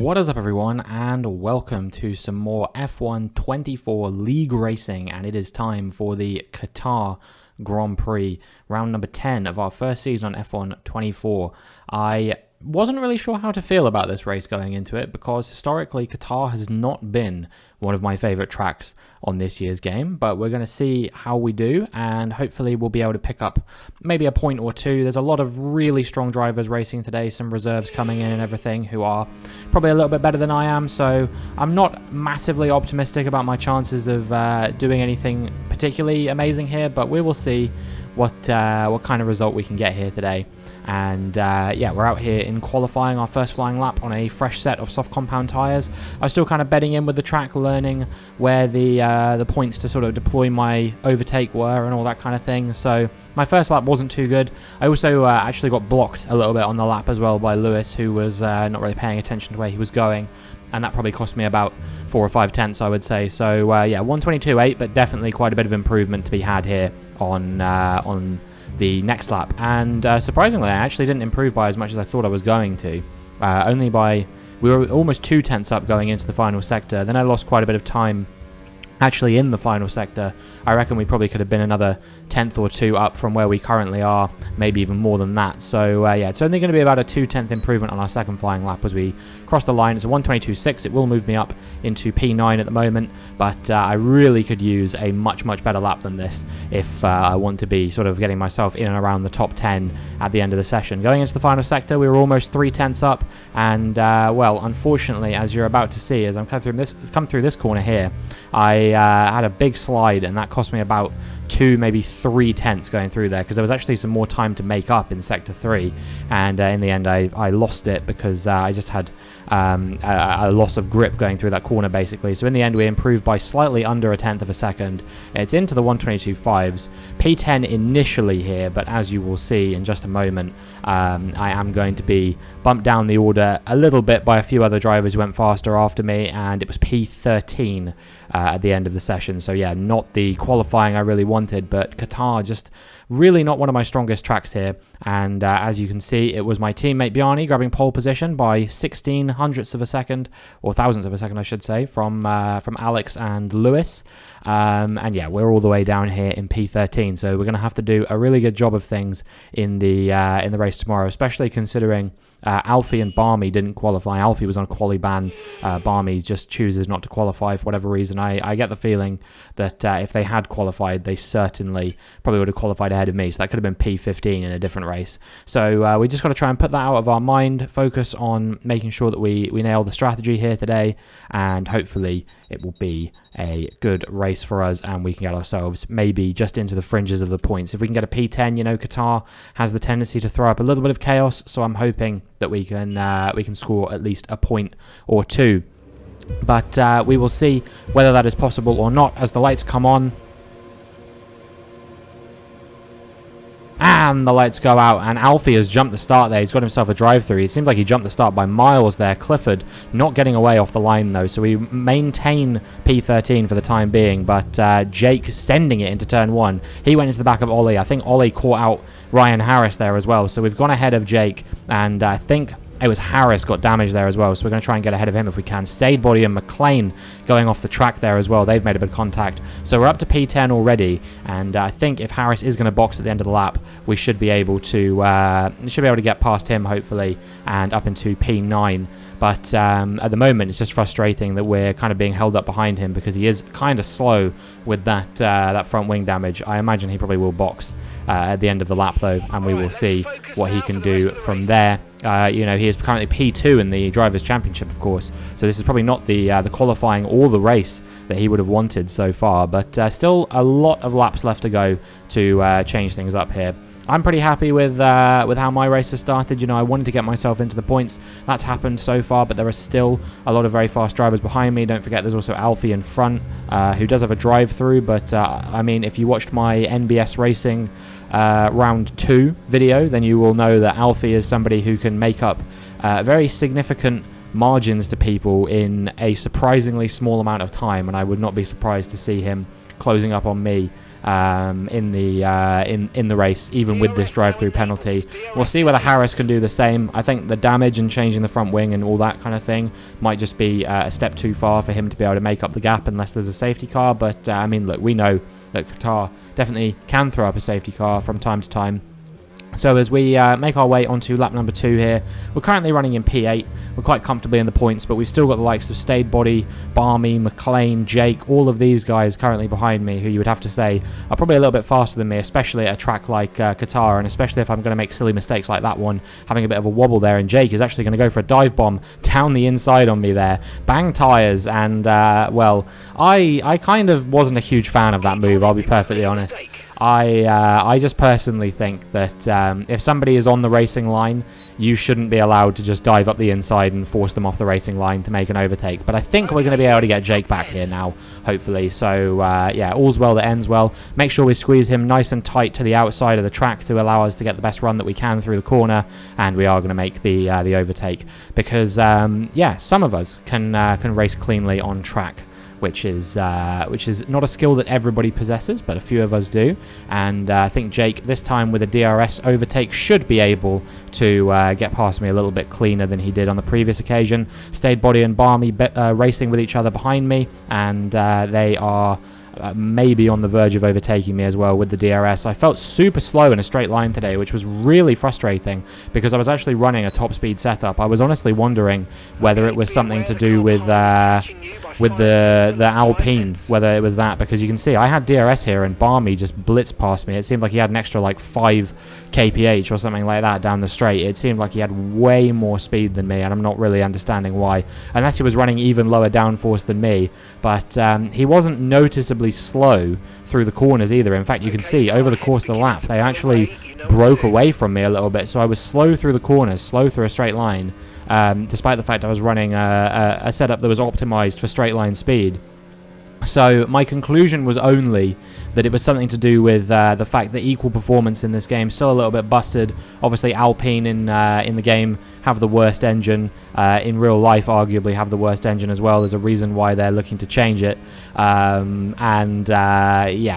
What is up everyone, and welcome to some more F1 24 League Racing, and it is time for the Qatar Grand Prix, round number 10 of our first season on F1 24. I wasn't really sure how to feel about this race going into it, because historically Qatar has not been one of my favourite tracks on this year's game, but we're going to see how we do, and hopefully we'll be able to pick up maybe a point or two. There's a lot of really strong drivers racing today, some reserves coming in and everything who are probably a little bit better than I am, so I'm not massively optimistic about my chances of doing anything particularly amazing here, but we will see what kind of result we can get here today. And yeah, we're out here in qualifying our first flying lap on a fresh set of soft compound tyres. I was still kind of bedding in with the track, learning where the points to sort of deploy my overtake were and all that kind of thing. So my first lap wasn't too good. I also actually got blocked a little bit on the lap as well by Lewis, who was not really paying attention to where he was going, and that probably cost me about 4 or 5 tenths, I would say. So yeah, 122.8, but definitely quite a bit of improvement to be had here on the next lap. And surprisingly, I actually didn't improve by as much as I thought I was going to. We were almost 2 tenths up going into the final sector. Then I lost quite a bit of time actually in the final sector. I reckon we probably could have been another tenth or two up from where we currently are, maybe even more than that. So yeah, it's only going to be about a 2/10 improvement on our second flying lap as we cross the line. It's a 122.6. It will move me up into P9 at the moment, but I really could use a much better lap than this if I want to be sort of getting myself in and around the top 10 at the end of the session. Going into the final sector, we were almost 3 tenths up, and well, unfortunately, as you're about to see, as I'm come through this corner here, I had a big slide, and that cost me about 2, maybe 3 tenths going through there, because there was actually some more time to make up in sector 3, and in the end I lost it because I just had a loss of grip going through that corner basically. So in the end we improved by slightly under a tenth of a second. It's into the 122.5s, P10 initially here, but as you will see in just a moment, I am going to be bumped down the order a little bit by a few other drivers who went faster after me, and it was P13 at the end of the session. So yeah, not the qualifying I really wanted, but Qatar just really not one of my strongest tracks here. And as you can see, it was my teammate Bjarni grabbing pole position by 16 hundredths of a second, or thousandths of a second I should say, from Alex and Lewis. And yeah, we're all the way down here in P13, so we're going to have to do a really good job of things in the race tomorrow, especially considering Alfie and Barmy didn't qualify. Alfie was on a quali ban. Barmy just chooses not to qualify for whatever reason. I get the feeling that if they had qualified, they certainly probably would have qualified ahead of me, so that could have been P15 in a different race. So we just got to try and put that out of our mind, focus on making sure that we nail the strategy here today, and hopefully it will be a good race for us, and we can get ourselves maybe just into the fringes of the points. If we can get a P10, you know, Qatar has the tendency to throw up a little bit of chaos, so I'm hoping that we can score at least a point or two. But we will see whether that is possible or not as the lights come on. And the lights go out, and Alfie has jumped the start there. He's got himself a drive-through. It seems like he jumped the start by miles there. Clifford not getting away off the line, though, so we maintain P13 for the time being, but Jake sending it into turn 1. He went into the back of Ollie. I think Ollie caught out Ryan Harris there as well, so we've gone ahead of Jake, and I think it was Harris got damaged there as well, so we're going to try and get ahead of him if we can. Stade Body and McLean going off the track there as well. They've made a bit of contact. So we're up to P10 already, and I think if Harris is going to box at the end of the lap, we should be able to get past him, hopefully, and up into P9. But at the moment, it's just frustrating that we're kind of being held up behind him because he is kind of slow with that front wing damage. I imagine he probably will box at the end of the lap, though, and we will see what he can do from there. You know, he is currently P2 in the Drivers' Championship, of course, so this is probably not the qualifying or the race that he would have wanted so far, but still a lot of laps left to go to change things up here. I'm pretty happy with how my race has started. You know, I wanted to get myself into the points. That's happened so far, but there are still a lot of very fast drivers behind me. Don't forget, there's also Alfie in front, who does have a drive-through, but I mean, if you watched my NBS Racing round 2 video, then you will know that Alfie is somebody who can make up very significant margins to people in a surprisingly small amount of time, and I would not be surprised to see him closing up on me in the race, even with this drive-through penalty. We'll see whether Harris can do the same. I think the damage and changing the front wing and all that kind of thing might just be a step too far for him to be able to make up the gap unless there's a safety car. But I mean, look, we know that Qatar definitely can throw up a safety car from time to time. So as we make our way onto lap number 2 here, we're currently running in P8. We're quite comfortably in the points, but we've still got the likes of Stade Body, Barmy, McLean, Jake, all of these guys currently behind me, who you would have to say are probably a little bit faster than me, especially at a track like Qatar, and especially if I'm going to make silly mistakes like that one, having a bit of a wobble there, and Jake is actually going to go for a dive bomb down the inside on me there. Bang tyres, and, well, I kind of wasn't a huge fan of that move, I'll be perfectly honest. I just personally think that if somebody is on the racing line, you shouldn't be allowed to just dive up the inside and force them off the racing line to make an overtake. But I think we're going to be able to get Jake back here now, hopefully. So, yeah, all's well that ends well. Make sure we squeeze him nice and tight to the outside of the track to allow us to get the best run that we can through the corner. And we are going to make the overtake. Because, yeah, some of us can race cleanly on track, which is not a skill that everybody possesses, but a few of us do. And I think Jake, this time with a DRS overtake, should be able to get past me a little bit cleaner than he did on the previous occasion. Stade Body and Barmy racing with each other behind me, and they are maybe on the verge of overtaking me as well with the DRS. I felt super slow in a straight line today, which was really frustrating because I was actually running a top speed setup. I was honestly wondering whether it was something to do with the Alpine, whether it was that, because you can see I had DRS here and Barmy just blitzed past me. It seemed like he had an extra like 5 kph or something like that down the straight. It seemed like he had way more speed than me, and I'm not really understanding why, unless he was running even lower downforce than me. But he wasn't noticeably slow through the corners either. In fact, you can see over the course of the lap they actually broke away from me a little bit, so I was slow through the corners, slow through a straight line, despite the fact I was running a setup that was optimized for straight line speed. So my conclusion was only that it was something to do with the fact that equal performance in this game still a little bit busted. Obviously Alpine in the game have the worst engine, in real life arguably have the worst engine as well. There's a reason why they're looking to change it. Yeah,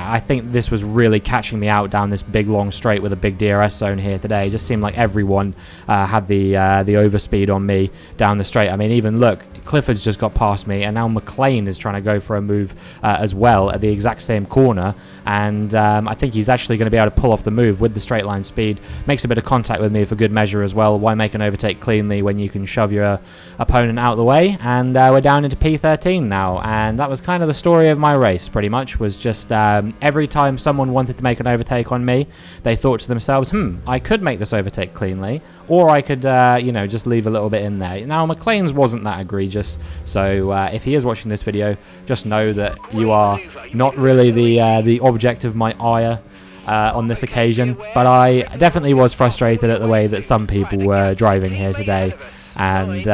I think this was really catching me out down this big long straight with a big DRS zone here today. It just seemed like everyone had the overspeed on me down the straight. I mean, even look, Clifford's just got past me, and now McLean is trying to go for a move as well at the exact same corner, and I think he's actually going to be able to pull off the move with the straight line speed. Makes a bit of contact with me for good measure as well. Why make an overtake cleanly when you can shove your opponent out of the way? And we're down into P13 now, and that was kind of the story of my race, pretty much. Was just every time someone wanted to make an overtake on me, they thought to themselves, I could make this overtake cleanly, or I could, you know, just leave a little bit in there. Now, McLean's wasn't that egregious, so if he is watching this video, just know that you are not really the object of my ire on this occasion. But I definitely was frustrated at the way that some people were driving here today. And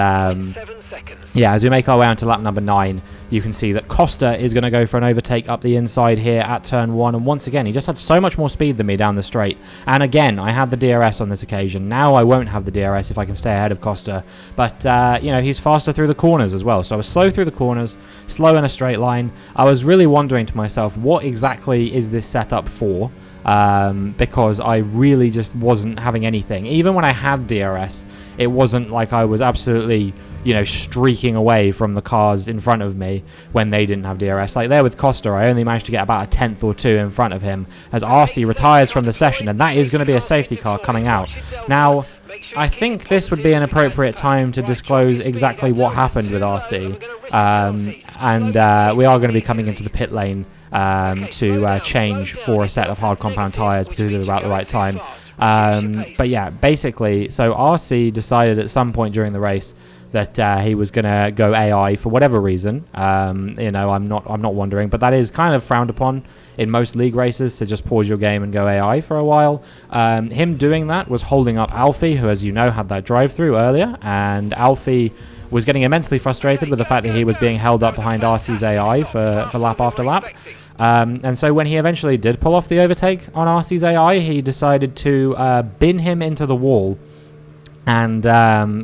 yeah, as we make our way onto lap number 9, you can see that Costa is going to go for an overtake up the inside here at turn 1. And once again, he just had so much more speed than me down the straight. And again, I had the DRS on this occasion. Now I won't have the DRS if I can stay ahead of Costa. But, you know, he's faster through the corners as well. So I was slow through the corners, slow in a straight line. I was really wondering to myself, what exactly is this setup for? Because I really just wasn't having anything. Even when I had DRS, it wasn't like I was absolutely, you know, streaking away from the cars in front of me when they didn't have DRS. Like there with Costa, I only managed to get about a tenth or two in front of him as RC retires from the session, and that is going to be a safety car coming out. Now, I think this would be an appropriate time to disclose exactly what happened with RC, and we are going to be coming into the pit lane to change for a set of hard compound tyres because it was about the right time. But yeah, basically, so RC decided at some point during the race that he was going to go AI for whatever reason. You know, I'm not wondering, but that is kind of frowned upon in most league races, to just pause your game and go AI for a while. Him doing that was holding up Alfie, who, as you know, had that drive-through earlier, and Alfie was getting immensely frustrated with the fact that he was being held up behind RC's AI for lap after lap. And so when he eventually did pull off the overtake on RC's AI, he decided to bin him into the wall and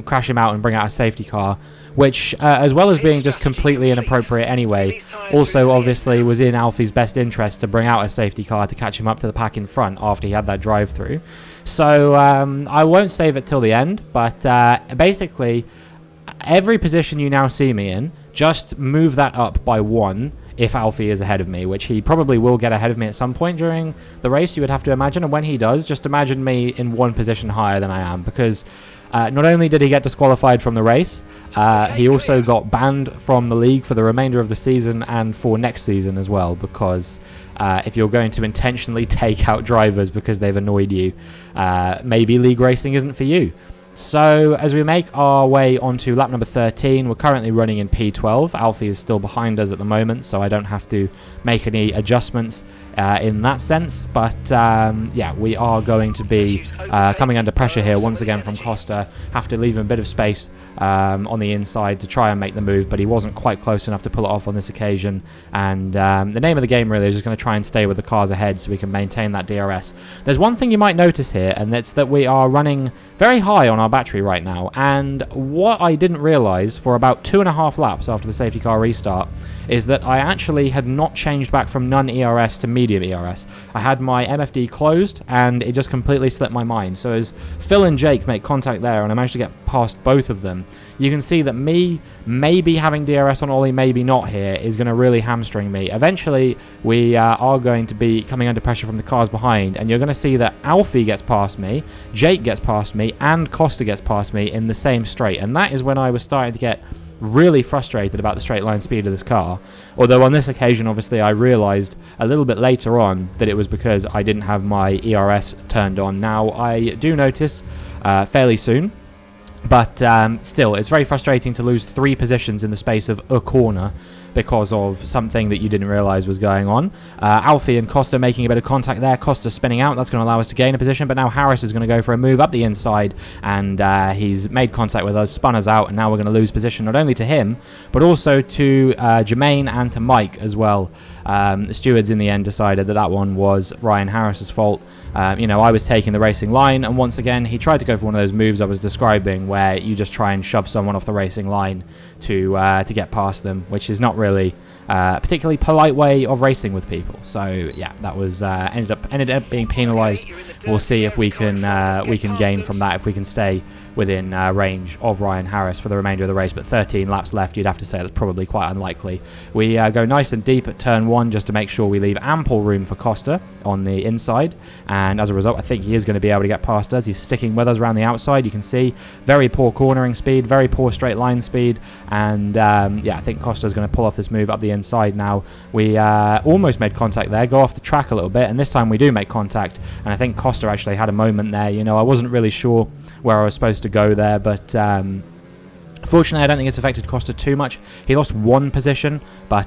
crash him out and bring out a safety car, which, as well as being just completely inappropriate anyway, also obviously was in Alfie's best interest to bring out a safety car to catch him up to the pack in front after he had that drive-through. So I won't save it till the end, but basically every position you now see me in, just move that up by 1 if Alfie is ahead of me, which he probably will get ahead of me at some point during the race, you would have to imagine. And when he does, just imagine me in 1 position higher than I am, because not only did he get disqualified from the race, he also got banned from the league for the remainder of the season and for next season as well, because if you're going to intentionally take out drivers because they've annoyed you, maybe league racing isn't for you. So as we make our way onto lap number 13, we're currently running in P12. Alfie is still behind us at the moment, so I don't have to make any adjustments in that sense. But yeah, we are going to be coming under pressure here once again from Costa. Have to leave him a bit of space on the inside to try and make the move, but he wasn't quite close enough to pull it off on this occasion. And the name of the game really is just going to try and stay with the cars ahead so we can maintain that DRS. There's one thing you might notice here, and that's that we are running very high on our battery right now, and what I didn't realise for about 2.5 laps after the safety car restart is that I actually had not changed back from none ERS to medium ERS. I had my MFD closed and it just completely slipped my mind. So as Phil and Jake make contact there and I managed to get past both of them, you can see that me maybe having DRS on Ollie, maybe not here, is going to really hamstring me. Eventually, we are going to be coming under pressure from the cars behind, and you're going to see that Alfie gets past me, Jake gets past me, and Costa gets past me in the same straight. And that is when I was starting to get really frustrated about the straight line speed of this car. Although on this occasion, obviously, I realised a little bit later on that it was because I didn't have my ERS turned on. Now, I do notice fairly soon, but still, it's very frustrating to lose 3 positions in the space of a corner because of something that you didn't realise was going on. Alfie and Costa making a bit of contact there. Costa spinning out. That's going to allow us to gain a position, but now Harris is going to go for a move up the inside, and he's made contact with us, spun us out, and now we're going to lose position not only to him, but also to Jermaine and to Mike as well. The stewards in the end decided that that one was Ryan Harris's fault. You know, I was taking the racing line, and once again, he tried to go for one of those moves I was describing, where you just try and shove someone off the racing line to get past them, which is not really a particularly polite way of racing with people. So yeah, that was ended up being penalised. We'll see if we can gain from that, if we can stay within range of Ryan Harris for the remainder of the race, but 13 laps left, you'd have to say that's probably quite unlikely. We go nice and deep at turn 1 just to make sure we leave ample room for Costa on the inside, and as a result I think he is going to be able to get past us. He's sticking with us around the outside. You can see very poor cornering speed, very poor straight line speed, and yeah, I think Costa's going to pull off this move up the inside now. We almost made contact there, go off the track a little bit, and this time we do make contact, and I think Costa actually had a moment there. You know, I wasn't really sure where I was supposed to go there, but fortunately I don't think it's affected Costa too much. He lost 1 position, but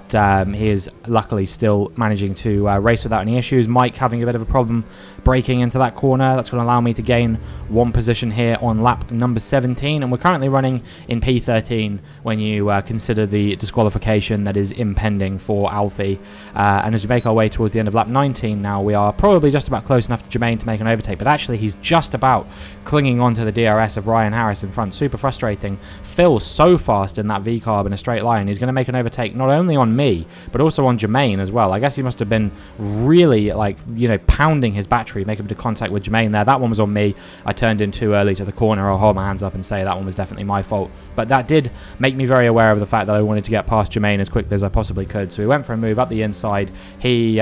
he is luckily still managing to race without any issues. Mike having a bit of a problem braking into that corner. That's going to allow me to gain 1 position here on lap number 17, and we're currently running in P13 when you consider the disqualification that is impending for Alfie. And as we make our way towards the end of lap 19 now, we are probably just about close enough to Jermaine to make an overtake, but actually he's just about clinging onto the DRS of Ryan Harris in front. Super frustrating. Phil's so fast in that V-carb in a straight line. He's going to make an overtake not only on me, but also on Jermaine as well. I guess he must have been really, like, you know, pounding his battery, making a bit of contact with Jermaine there. That one was on me. I turned in too early to the corner. I'll hold my hands up and say that one was definitely my fault. But that did make me very aware of the fact that I wanted to get past Jermaine as quickly as I possibly could. So we went for a move up the inside. He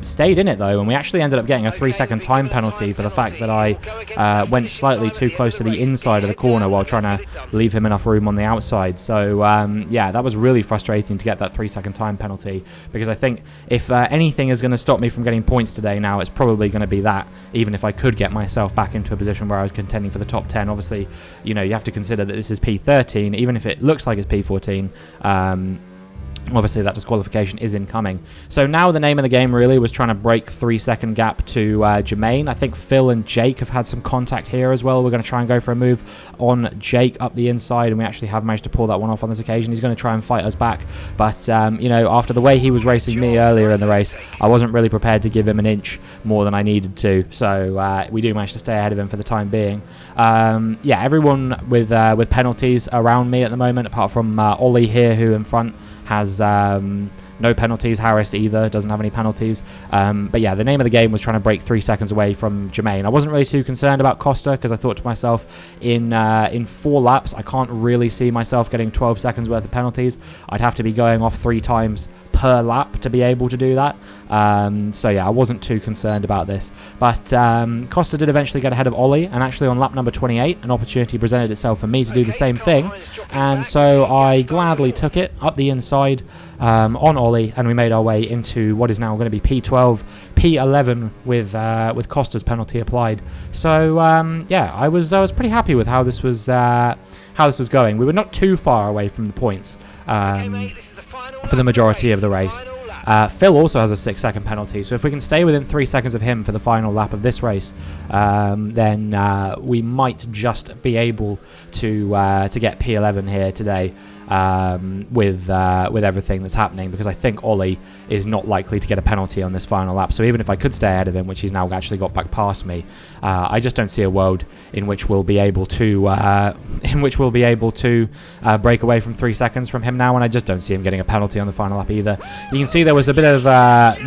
stayed in it though, and we actually ended up getting a 3-second time penalty for the fact that I went slightly too close to the inside of the corner while trying to leave him enough room on the outside. So yeah, that was really frustrating to get that 3-second time penalty, because I think if anything is going to stop me from getting points today now, it's probably going to be that, even if I could get myself back into a position where I was contending for the top 10. Obviously, you know, you have to consider that this is P13, even if it looks like it's P14. Obviously, that disqualification is incoming. So now the name of the game really was trying to break 3-second gap to Jermaine. I think Phil and Jake have had some contact here as well. We're going to try and go for a move on Jake up the inside, and we actually have managed to pull that one off on this occasion. He's going to try and fight us back. But, you know, after the way he was racing me earlier in the race, I wasn't really prepared to give him an inch more than I needed to. So we do manage to stay ahead of him for the time being. Yeah, everyone with penalties around me at the moment, apart from Ollie here, who in front has no penalties. Harris either doesn't have any penalties. But yeah, the name of the game was trying to break 3 seconds away from Jermaine. I wasn't really too concerned about Costa because I thought to myself, in 4 laps, I can't really see myself getting 12 seconds worth of penalties. I'd have to be going off 3 times per lap to be able to do that. So yeah, I wasn't too concerned about this. But Costa did eventually get ahead of Ollie, and actually on lap number 28, an opportunity presented itself for me to do the same thing. And so I gladly took it up the inside on Ollie, and we made our way into what is now going to be P12, P11 with Costa's penalty applied. So yeah, I was pretty happy with how this was going. We were not too far away from the points for the majority of the race. Phil also has a 6-second penalty, so if we can stay within 3 seconds of him for the final lap of this race, then we might just be able to get P11 here today with everything that's happening, because I think Ollie is not likely to get a penalty on this final lap. So even if I could stay ahead of him, which he's now actually got back past me, I just don't see a world in which we'll be able to break away from 3 seconds from him now, and I just don't see him getting a penalty on the final lap either. You can see there was a bit of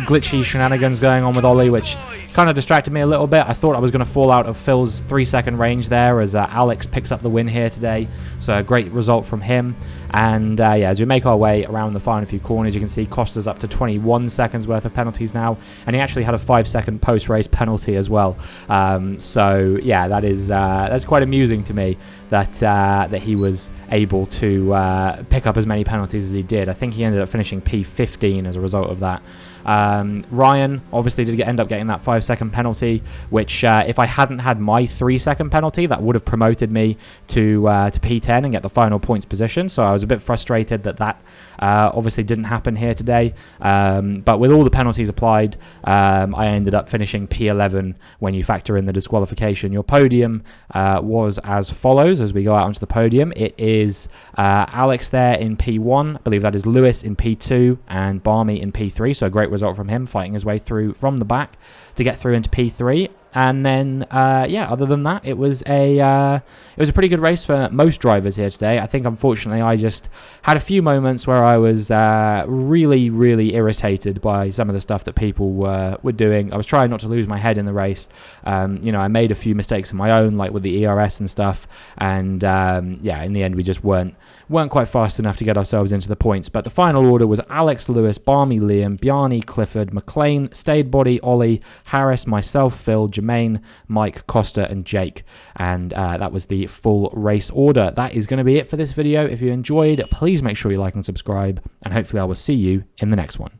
glitchy shenanigans going on with Ollie, which kind of distracted me a little bit. I thought I was going to fall out of Phil's 3-second range there, as Alex picks up the win here today. So a great result from him. And yeah, as we make our way around the final few corners, you can see Costa's up to 21 seconds worth of penalties now, and he actually had a 5-second post-race penalty as well. So yeah, that's quite amusing to me that he was able to pick up as many penalties as he did. I think he ended up finishing P15 as a result of that. Ryan obviously did end up getting that 5-second penalty, which if I hadn't had my 3-second penalty, that would have promoted me to P10 and get the final points position. So I was a bit frustrated that obviously didn't happen here today. But with all the penalties applied, I ended up finishing P11 when you factor in the disqualification. Your podium was as follows as we go out onto the podium. It is Alex there in P1. I believe that is Lewis in P2 and Barmy in P3. So a great result from him, fighting his way through from the back to get through into P3. And then, yeah, other than that, it was a pretty good race for most drivers here today. I think, unfortunately, I just had a few moments where I was really, really irritated by some of the stuff that people were doing. I was trying not to lose my head in the race. You know, I made a few mistakes of my own, like with the ERS and stuff. And, yeah, in the end, we just weren't quite fast enough to get ourselves into the points. But the final order was Alex, Lewis, Barmy, Liam, Bjarni, Clifford, McLean, Stadebody, Ollie, Harris, myself, Phil, Jermaine, Mike, Costa, and Jake. And that was the full race order. That is going to be it for this video. If you enjoyed, please make sure you like and subscribe, and hopefully I will see you in the next one.